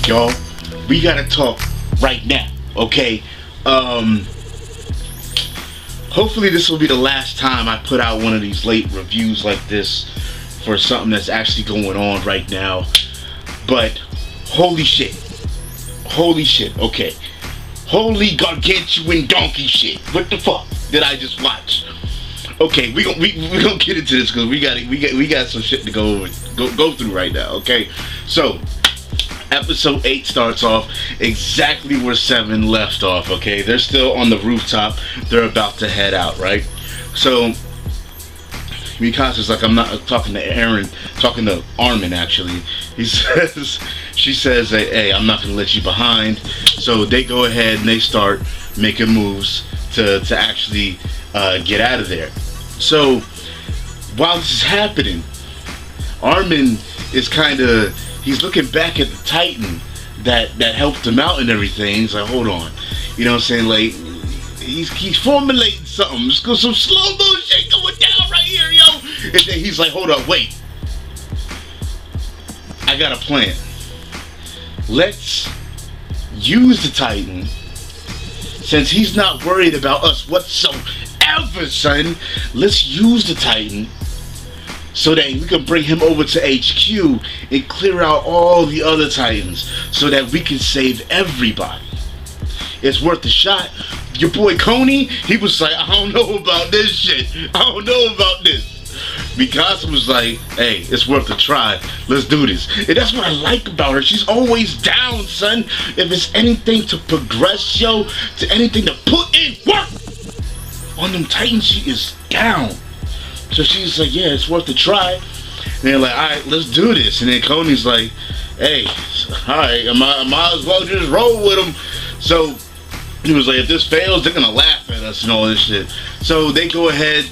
y'all. We gotta talk right now, okay? Hopefully this will be the last time I put out one of these late reviews like this for something that's actually going on right now. But holy shit, okay. Holy gargantuan donkey shit. What the fuck did I just watch? Okay, we gonna get into this because we got some shit to go through right now. Okay, so episode 8 starts off exactly where 7 left off. Okay, they're still on the rooftop. They're about to head out, right? So Mikasa's like, I'm not talking to Eren, talking to Armin actually. She says, hey, I'm not gonna let you behind. So they go ahead and they start making moves to actually get out of there. So while this is happening, Armin is he's looking back at the Titan that helped him out and everything. He's like, hold on, you know what I'm saying? Like, he's formulating something. Let's go, some slow mo shit going down right here, yo. And then he's like, hold up, wait. I got a plan. Let's use the Titan, since he's not worried about us whatsoever, son. Let's use the Titan so that we can bring him over to HQ and clear out all the other Titans so that we can save everybody. It's worth a shot. Your boy Coney, he was like, I don't know about this shit. I don't know about this. Mikasa was like, hey, it's worth a try. Let's do this. And that's what I like about her. She's always down, son. If it's anything to progress, yo, to anything to put in work on them Titans, she is down. So she's like, yeah, it's worth a try. And they're like, all right, let's do this. And then Coney's like, hey, all right, I might as well just roll with him. So he was like, if this fails, they're gonna laugh at us and all this shit. So they go ahead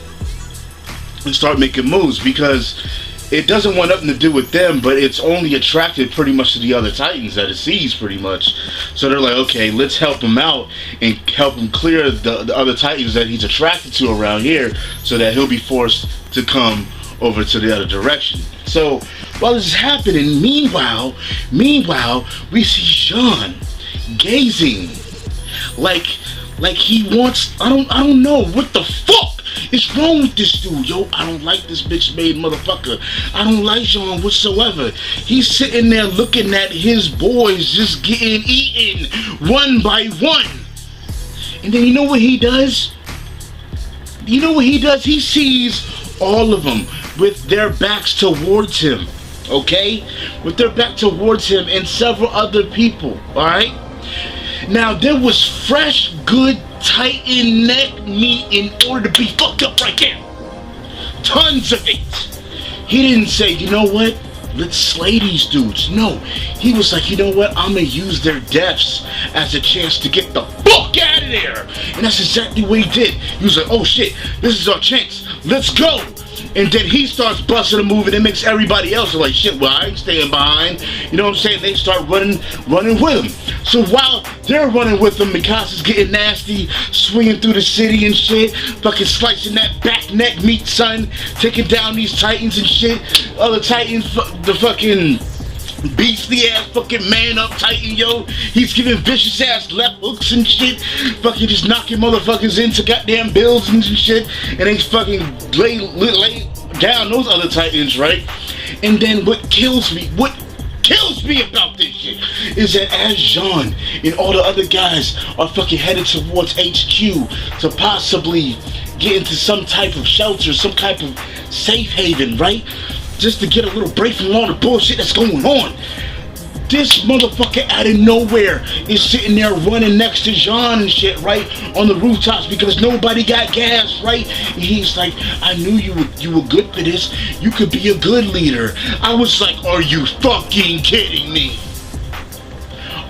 and start making moves because it doesn't want nothing to do with them, but it's only attracted pretty much to the other Titans that it sees pretty much. So they're like, okay, let's help him out and help him clear the other Titans that he's attracted to around here so that he'll be forced to come over to the other direction. So while this is happening, meanwhile, we see Jean gazing like he wants, I don't know what the fuck is wrong with this dude, yo. I don't like this bitch made motherfucker. I don't like Jean whatsoever. He's sitting there looking at his boys just getting eaten one by one. And then you know what he does? He sees all of them with their backs towards him, okay? With their back towards him and several other people, alright? Now, there was fresh, good Titan neck meat in order to be fucked up right there. Tons of it. He didn't say, you know what? Let's slay these dudes. No. He was like, you know what? I'm going to use their deaths as a chance to get the fuck out of there. And that's exactly what he did. He was like, oh shit, this is our chance. Let's go. And then he starts busting a move and it makes everybody else like, shit, well, I ain't staying behind. You know what I'm saying? They start running with him. So while they're running with him, Mikasa's getting nasty, swinging through the city and shit, fucking slicing that back neck meat, son, taking down these Titans and shit. Other Titans, the fucking beastly ass fucking man up Titan, yo. He's giving vicious ass left hooks and shit. Fucking just knocking motherfuckers into goddamn buildings and shit. And they fucking lay down those other Titans, right? And then what kills me about this shit is that as Jean and all the other guys are fucking headed towards HQ to possibly get into some type of shelter, some type of safe haven, right? Just to get a little break from all the bullshit that's going on. This motherfucker out of nowhere is sitting there running next to Jean and shit, right? On the rooftops because nobody got gas, right? And he's like, I knew you were good for this. You could be a good leader. I was like, are you fucking kidding me?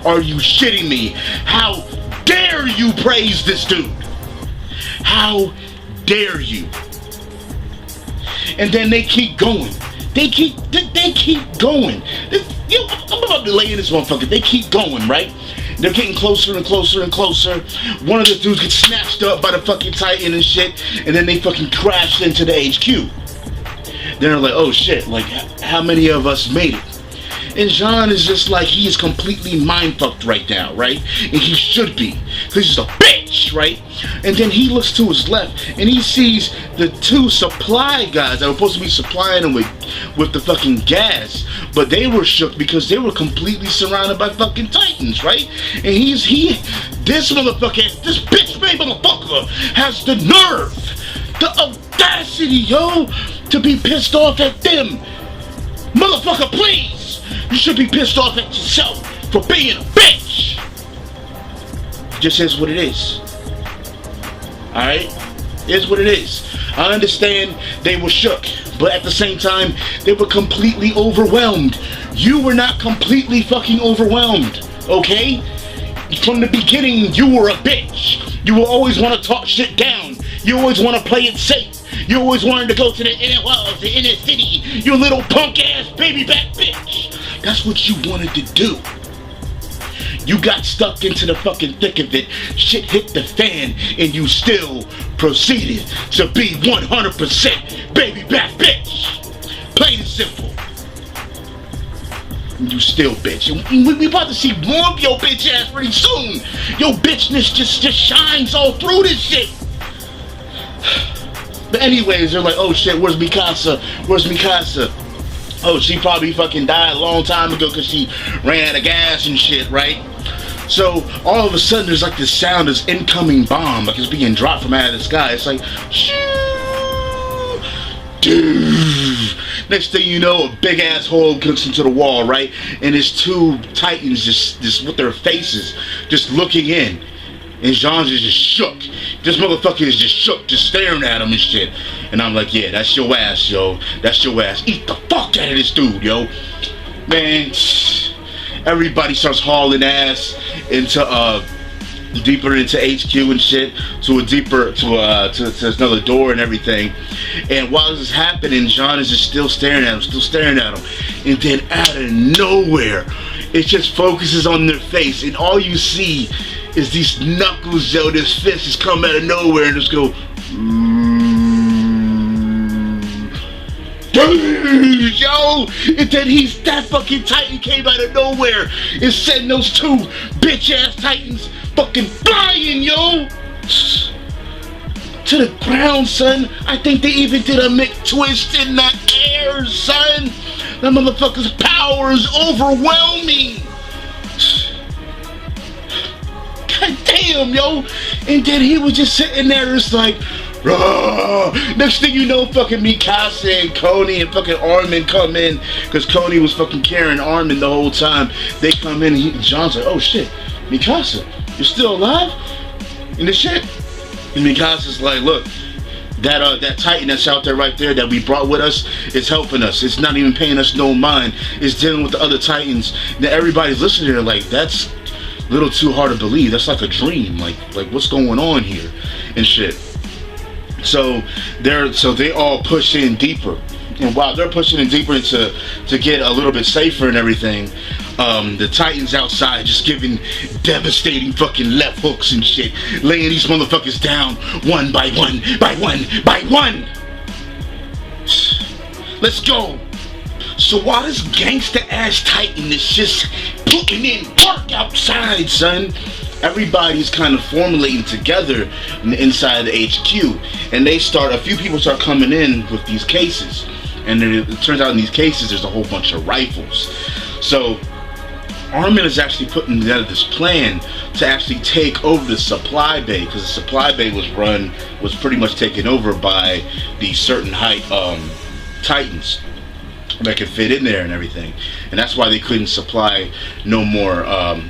Are you shitting me? How dare you praise this dude? How dare you? And then they keep going. They keep going. I'm about to lay in this motherfucker. They keep going, right? They're getting closer and closer and closer. One of the dudes gets snatched up by the fucking Titan and shit, and then they fucking crash into the HQ. Then they're like, oh shit, like, how many of us made it? And Jean is just like, he is completely mind fucked right now, right? And he should be, because he's a bitch, right? And then he looks to his left and he sees the two supply guys that were supposed to be supplying him with the fucking gas, but they were shook because they were completely surrounded by fucking Titans, right? And this motherfucker, this bitch made motherfucker has the nerve, the audacity, yo, to be pissed off at them. Motherfucker, please, you should be pissed off at yourself for being a bitch. Just is what it is. Alright? Is what it is. I understand they were shook, but at the same time, they were completely overwhelmed. You were not completely fucking overwhelmed, okay? From the beginning, you were a bitch. You will always want to talk shit down. You always want to play it safe. You always wanted to go to the inner city. You little punk ass baby back bitch. That's what you wanted to do. You got stuck into the fucking thick of it. Shit hit the fan, and you still proceeded to be 100% baby back bitch. Plain and simple. You still bitch. And we about to see more of your bitch ass pretty soon. Your bitchness just shines all through this shit. But anyways, they're like, oh shit, where's Mikasa? Where's Mikasa? Oh, she probably fucking died a long time ago because she ran out of gas and shit, right? So all of a sudden there's like this sound, this incoming bomb, like it's being dropped from out of the sky. It's like, dude. Next thing you know, a big ass hole clicks into the wall, right? And it's two Titans just with their faces just looking in. And Jean's is just shook. This motherfucker is just shook, just staring at him and shit. And I'm like, yeah, that's your ass, yo. That's your ass. Eat the fuck out of this dude, yo. Man, everybody starts hauling ass into deeper into HQ and shit, to another door and everything. And while this is happening, Jean is just still staring at him, and then out of nowhere, it just focuses on their face, and all you see is these knuckles, yo. This fist just come out of nowhere and just go, dude, yo. And then that fucking Titan came out of nowhere and sent those two bitch ass Titans fucking flying, yo, to the ground, son. I think they even did a McTwist in the air, son. That motherfucker's power is overwhelming. God damn, yo. And then he was just sitting there, it's like, rah. Next thing you know, fucking Mikasa and Coney and fucking Armin come in, because Coney was fucking carrying Armin the whole time. They come in and John's like, oh shit, Mikasa, you're still alive? And the shit. And Mikasa's like, look, that Titan that's out there right there that we brought with us is helping us. It's not even paying us no mind. It's dealing with the other Titans. Now everybody's listening to her like, that's a little too hard to believe. That's like a dream. Like what's going on here and shit. So they all push in deeper. And while they're pushing in deeper to get a little bit safer and everything, the Titans outside just giving devastating fucking left hooks and shit, laying these motherfuckers down one by one, by one, by one. Let's go. So while this gangster ass Titan is just putting in work outside, son, everybody's kind of formulating together inside the HQ, and a few people start coming in with these cases. And then it turns out in these cases there's a whole bunch of rifles. So Armin is actually putting together this plan to actually take over the supply bay, because the supply bay was pretty much taken over by these certain height Titans that could fit in there and everything. And that's why they couldn't supply no more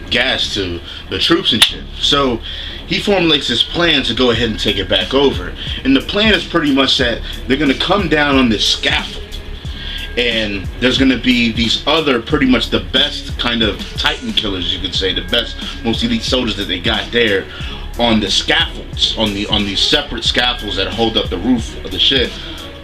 gas to the troops and shit. So he formulates this plan to go ahead and take it back over. And the plan is pretty much that they're going to come down on this scaffold, and there's going to be these other, pretty much the best kind of Titan killers, you could say, the best, most elite soldiers that they got there on the scaffolds, on these separate scaffolds that hold up the roof of the ship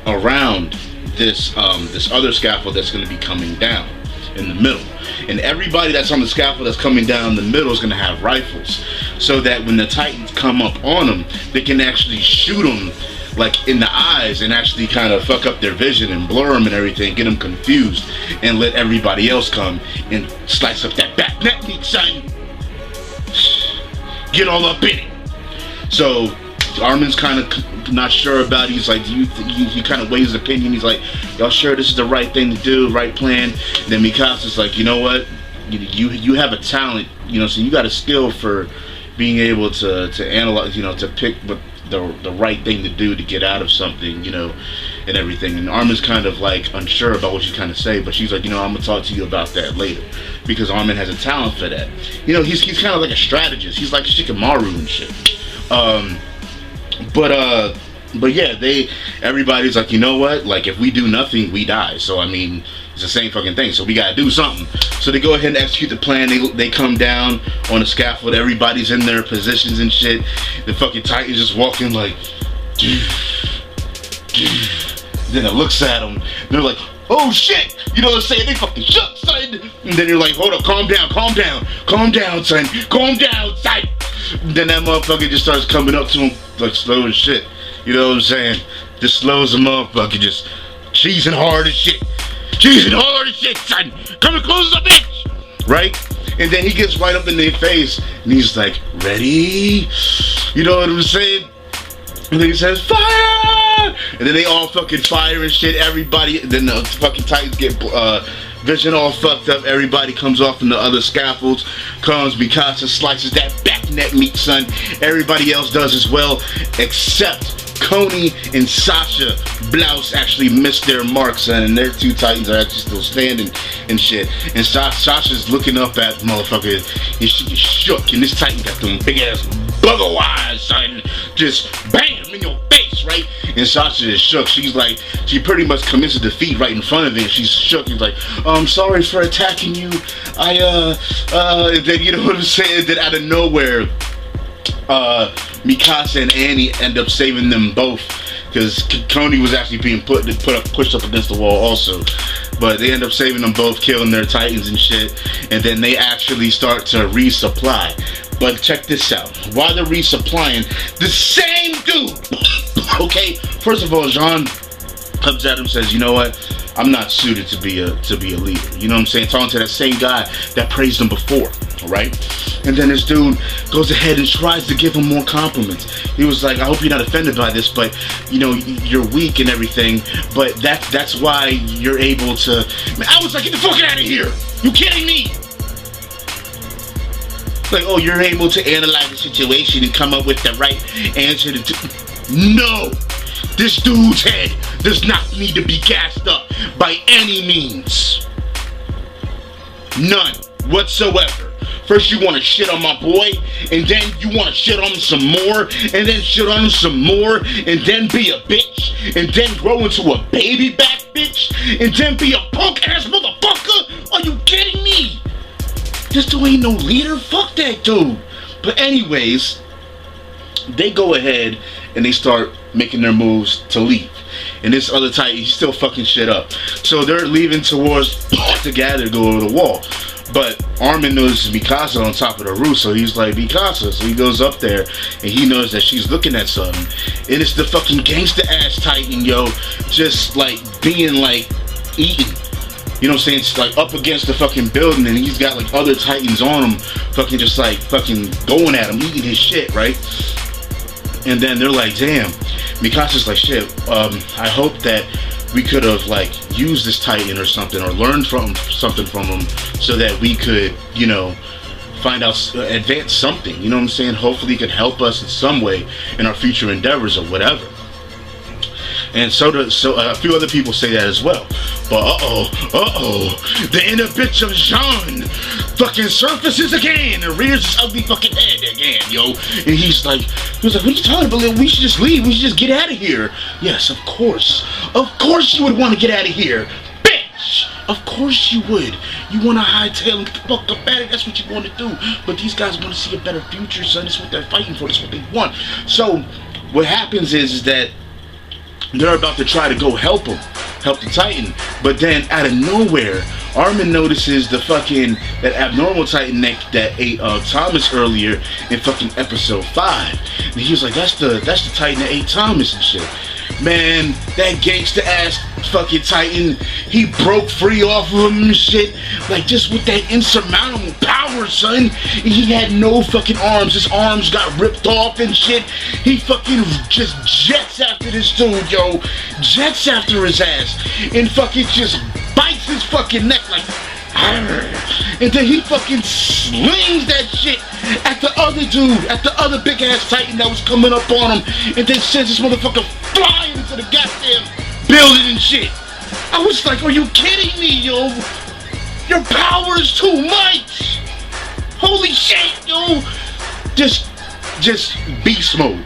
around this other scaffold that's going to be coming down in the middle. And everybody that's on the scaffold that's coming down in the middle is going to have rifles, so that when the Titans come up on them, they can actually shoot them like in the eyes and actually kind of fuck up their vision and blur them and everything, get them confused, and let everybody else come and slice up that back neck meat, son. Get all up in it. So Armin's kind of not sure about it. He's like, he kind of weighs his opinion. He's like, y'all sure this is the right thing to do, right plan? And then Mikasa's like, you know what? You have a talent, you know, so you got a skill for being able to analyze, you know, to pick what the right thing to do to get out of something, you know, and everything. And Armin's kind of like unsure about what she's kind of say, but she's like, you know, I'm gonna talk to you about that later, because Armin has a talent for that. You know, he's kind of like a strategist. He's like Shikamaru and shit. But yeah, everybody's like, you know what? Like, if we do nothing, we die. So I mean, it's the same fucking thing. So we gotta do something. So they go ahead and execute the plan. They come down on the scaffold. Everybody's in their positions and shit. The fucking Titan's just walking like, then it looks at them. They're like, oh shit! You know what I'm saying? They fucking shook, son. And then you're like, hold up, calm down, son, calm down, son. And then that motherfucker just starts coming up to him like slow as shit. You know what I'm saying? Just slows the motherfucker, just cheesing hard as shit. Cheesing hard as shit, son. Coming close to the bitch. Right? And then he gets right up in their face and he's like, ready? You know what I'm saying? And then he says, fire! And then they all fucking fire and shit. Everybody, then the fucking Titans get vision all fucked up. Everybody comes off in the other scaffolds. Comes Mikasa, slices that back neck meat, son. Everybody else does as well, except Coney and Sasha Blouse actually missed their marks, son, and their two Titans are actually still standing and shit. And Sasha's looking up at motherfucker, and she shook, and this Titan got them big ass bugger eyes, son. Just bam in your face, right? And Sasha is shook. She's like, she pretty much commits a defeat right in front of him. She's shook. He's like, I'm sorry for attacking you. And then, you know what I'm saying? Then out of nowhere, Mikasa and Annie end up saving them both, because Coney was actually being pushed up against the wall also. But they end up saving them both, killing their Titans and shit. And then they actually start to resupply. But check this out. While they're resupplying, the same dude, okay, first of all, Jean comes at him and says, you know what? I'm not suited to be a leader. You know what I'm saying? Talking to that same guy that praised him before, right? And then this dude goes ahead and tries to give him more compliments. He was like, I hope you're not offended by this, but you know, you're weak and everything, but that's why you're able to. Man, I was like, get the fuck out of here! You kidding me? Like, oh, you're able to analyze the situation and come up with the right answer to. No! This dude's head does not need to be gassed up by any means. None whatsoever. First you want to shit on my boy, and then you want to shit on him some more, and then shit on him some more, and then be a bitch, and then grow into a baby back bitch, and then be a punk ass motherfucker? Are you kidding me? This dude ain't no leader. Fuck that dude. But anyways, they go ahead and they start making their moves to leave. And this other Titan, he's still fucking shit up. So they're leaving towards to gather, go over the wall. But Armin notices Mikasa on top of the roof, so he's like, Mikasa. So he goes up there and he knows that she's looking at something. And it's the fucking gangster ass Titan, yo, just like being like eaten. You know what I'm saying? It's like up against the fucking building, and he's got like other Titans on him, fucking just like fucking going at him, eating his shit, right? And then they're like, damn. Mikasa's like, shit, I hope that we could have like used this Titan or something, or learned something from him, so that we could, you know, find out, advance something. You know what I'm saying? Hopefully he could help us in some way in our future endeavors or whatever. And so a few other people say that as well. But the inner bitch of Jean fucking surfaces again and rears his ugly fucking head again, yo. And he was like, what are you talking about? We should just leave. We should just get out of here. Yes, of course. Of course you would want to get out of here, bitch. Of course you would. You want to hightail and get the fuck up at it. That's what you want to do. But these guys want to see a better future, son. That's what they're fighting for. That's what they want. So what happens is that they're about to try to go help the Titan, but then out of nowhere, Armin notices that abnormal Titan neck that ate Thomas earlier in fucking episode 5, and he was like, that's the Titan that ate Thomas and shit. Man, that gangsta ass fucking Titan, he broke free off of him and shit, like just with that insurmountable power, son. He had no fucking arms. His arms got ripped off and shit. He fucking just jets after this dude, yo. Jets after his ass and fucking just bites his fucking neck like, and then he fucking slings that shit at the other dude, at the other big ass Titan that was coming up on him, and then sends this motherfucker flying into the goddamn building and shit. I was like, are you kidding me, yo? Your power is too much. Holy shit, yo. Just beast mode,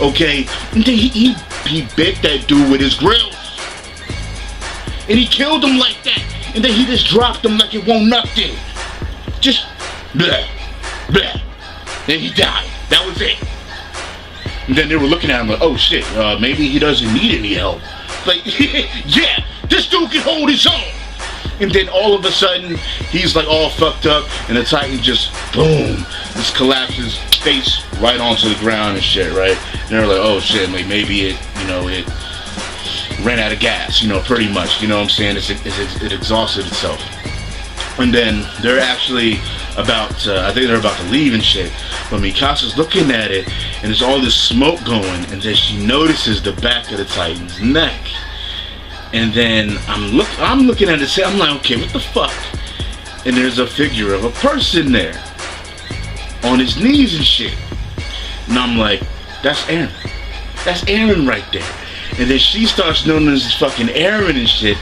okay? And then he bit that dude with his grills, and he killed him like that. And then he just dropped him like it won't nothing. Just blah, blah. Then he died. That was it. And then they were looking at him like, oh shit, maybe he doesn't need any help. Like, yeah, this dude can hold his own. And then all of a sudden, he's like all fucked up, and the Titan just, boom, just collapses face right onto the ground and shit, right? And they're like, oh shit, like maybe it ran out of gas, pretty much, you know what I'm saying? It exhausted itself. And then they're actually about, I think they're about to leave and shit, but Mikasa's looking at it, and there's all this smoke going, and then she notices the back of the Titan's neck. And then I'm looking at it, I'm like, okay, what the fuck? And there's a figure of a person there, on his knees and shit. And I'm like, that's Eren. That's Eren right there. And then she starts noticing this fucking Eren and shit,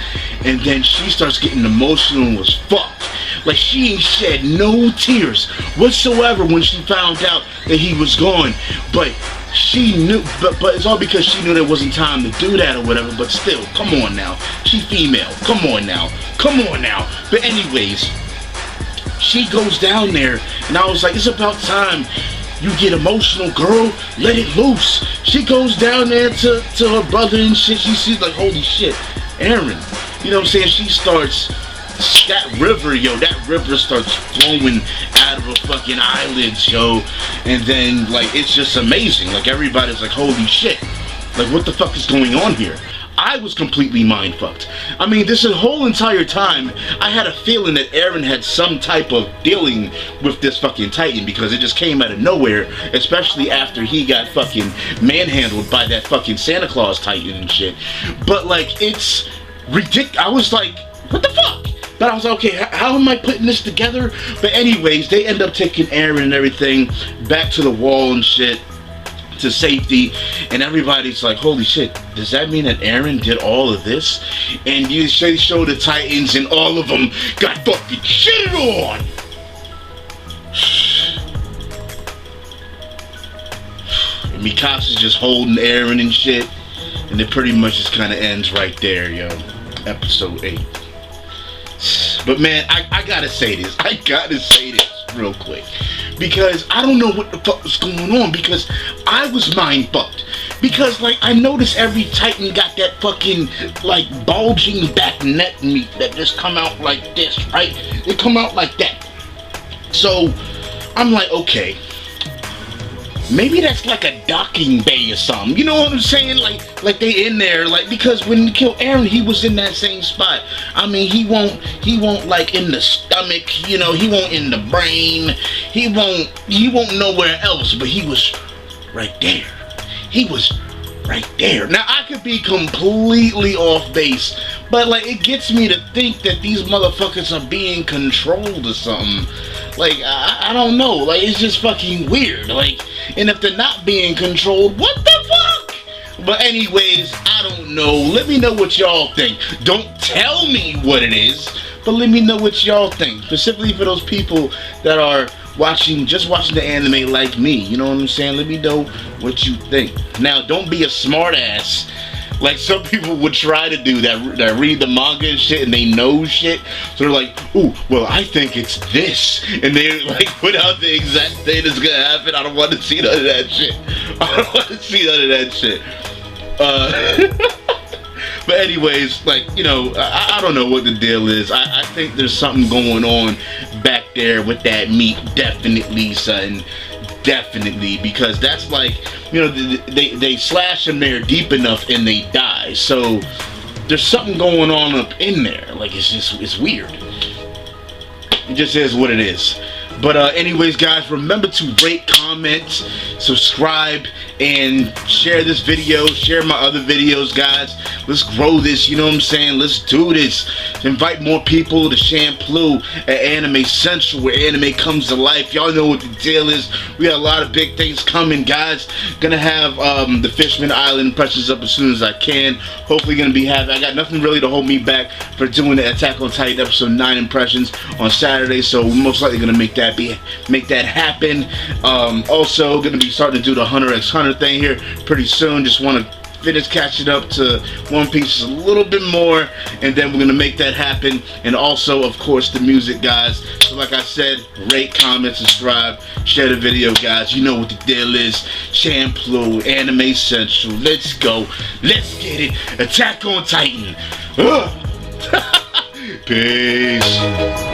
and then she starts getting emotional as fuck. Like, she ain't shed no tears whatsoever when she found out that he was gone. But she knew, but it's all because she knew there wasn't time to do that or whatever. But still, come on now. She female. Come on now. But anyways, she goes down there, and I was like, it's about time you get emotional, girl. Let it loose. She goes down there to her brother and shit. She sees like, holy shit, Eren. You know what I'm saying? She starts, that river starts flowing out of her fucking eyelids, yo. And then, like, it's just amazing. Like, everybody's like, holy shit. Like, what the fuck is going on here? I was completely mind-fucked. I mean, this whole entire time, I had a feeling that Eren had some type of dealing with this fucking Titan, because it just came out of nowhere, especially after he got fucking manhandled by that fucking Santa Claus Titan and shit. But, like, it's ridiculous. I was like, what the fuck? But I was like, okay, how am I putting this together? But anyways, they end up taking Eren and everything back to the wall and shit, to safety, and everybody's like, holy shit, does that mean that Eren did all of this? And you show the Titans, and all of them got fucking shitted on. And Mikasa's just holding Eren and shit, and it pretty much just kind of ends right there, yo. Episode 8. But man, I gotta say this real quick, because I don't know what the fuck was going on, because I was mind fucked. Because, like, I noticed every Titan got that fucking, like, bulging back neck meat that just come out like this, right? They come out like that. So I'm like, okay, maybe that's like a docking bay or something. You know what I'm saying? Like they in there, like, because when you kill Eren, he was in that same spot. I mean, he won't like in the stomach, you know, he won't in the brain, he won't nowhere else, but he was right there. He was right there. Now, I could be completely off base, but, like, it gets me to think that these motherfuckers are being controlled or something. Like, I don't know. Like, it's just fucking weird. Like, and if they're not being controlled, what the fuck? But anyways, I don't know. Let me know what y'all think. Don't tell me what it is, but let me know what y'all think. Specifically for those people that are just watching the anime like me. You know what I'm saying? Let me know what you think. Now, don't be a smart ass like some people would try to do, that read the manga and shit and they know shit. So they're like, ooh, well, I think it's this. And they like put out the exact thing that's gonna happen. I don't want to see none of that shit. I don't want to see none of that shit. But anyways, like, you know, I don't know what the deal is. I think there's something going on back there with that meat, definitely, son. Definitely, because that's like, you know, they slash them there deep enough and they die. So there's something going on up in there. Like, it's weird. It just is what it is. But anyways, guys, remember to rate, comment, subscribe, and share this video. Share my other videos, guys. Let's grow this, you know what I'm saying? Let's do this. Invite more people to Shampoo at Anime Central, where anime comes to life. Y'all know what the deal is. We got a lot of big things coming, guys. Gonna have the Fishman Island impressions up as soon as I can. Hopefully gonna be I got nothing really to hold me back for doing the Attack on Titan episode 9 impressions on Saturday, so we're most likely gonna make that happen. Also gonna be starting to do the Hunter x Hunter thing here pretty soon. Just want to finish catching up to One Piece a little bit more, and then we're gonna make that happen. And also, of course, the music, guys. So like I said, rate, comment, subscribe, share the video, guys. You know what the deal is. Shampoo, Anime Central. Let's go. Let's get it. Attack on Titan. Peace.